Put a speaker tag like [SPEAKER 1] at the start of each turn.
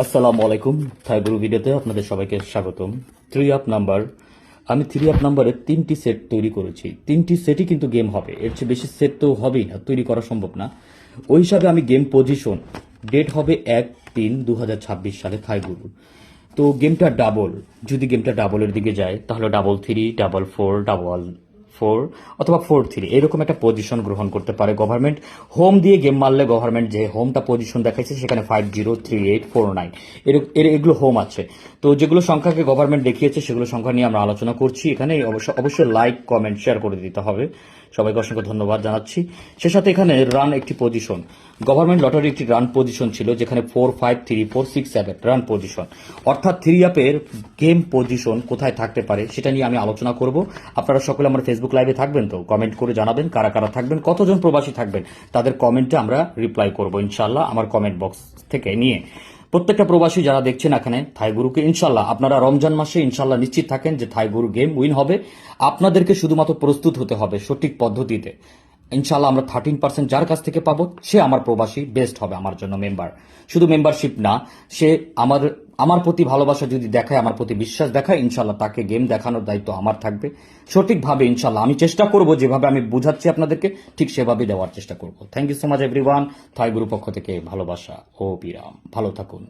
[SPEAKER 1] আসসালামু আলাইকুম। থাই গুরু ভিডিওতে আপনাদের সবাইকে স্বাগতম। থ্রি আপ নাম্বার, আমি থ্রি আপ নাম্বারের 3টি সেট তৈরি করেছি। 3টি সেটই কিন্তু গেম হবে, এর চেয়ে বেশি সেট তো হবেই না, তৈরি করা সম্ভব না। ওই হিসাবে আমি গেম পজিশন, ডেট হবে 1/3/2026 সালে থাই গুরু। তো গেমটা ডাবল, যদি গেমটা ডাবলের দিকে যায় তাহলে 33, 44, 4 অথবা 4-3 এরকম একটা পজিশন গ্রহণ করতে পারে গভর্নমেন্ট। হোম দিয়ে গেম মারলে গভর্নমেন্ট যে হোমটা পজিশন দেখাইছে সেখানে 503849 এগুলো হোম আছে। তো যেগুলো সংখ্যাকে গভর্নমেন্ট দেখিয়েছে সেগুলো সংখ্যা নিয়ে আমরা আলোচনা করছি এখানে। অবশ্যই লাইক কমেন্ট শেয়ার করে দিতে হবে। সবাইকে অসংখ্য ধন্যবাদ জানাচ্ছি। সে সাথে এখানে রান একটি পজিশন, গভর্নমেন্ট লটারি একটি রান পজিশন ছিল যেখানে 4-5-3-4-6-7 রান পজিশন, অর্থাৎ থ্রি আপের গেম পজিশন কোথায় থাকতে পারে সেটা নিয়ে আমি আলোচনা করব। আপনারা সকলে আমার ফেসবুক লাইভে থাকবেন, তো কমেন্ট করে জানাবেন কারা কারা থাকবেন, কতজন প্রবাসী থাকবেন, তাদের কমেন্টে আমরা রিপ্লাই করব ইনশাল্লাহ আমার কমেন্ট বক্স থেকে নিয়ে। প্রত্যেকটা প্রবাসী যারা দেখছেন এখানে থাই গুরুকে, ইনশাল্লাহ আপনারা রমজান মাসে ইনশাল্লাহ নিশ্চিত থাকেন যে থাই গুরু গেম উইন হবে। আপনাদেরকে শুধুমাত্র প্রস্তুত হতে হবে সঠিক পদ্ধতিতে। ইনশাল্লাহ আমরা 13% যার কাছ থেকে পাবো সে আমার প্রবাসী বেস্ট হবে আমার জন্য মেম্বার। শুধু মেম্বারশিপ না, সে আমার আমার প্রতি ভালোবাসা যদি দেখায়, আমার প্রতি বিশ্বাস দেখায়, ইনশাল্লাহ তাকে গেম দেখানোর দায়িত্ব আমার থাকবে সঠিকভাবে। ইনশাল্লাহ আমি চেষ্টা করব যেভাবে আমি বুঝাচ্ছি আপনাদেরকে ঠিক সেভাবে দেওয়ার চেষ্টা করব। Thank you so much everyone. থাই গুরু পক্ষ থেকে ভালোবাসা ও বিরাম। ভালো থাকুন।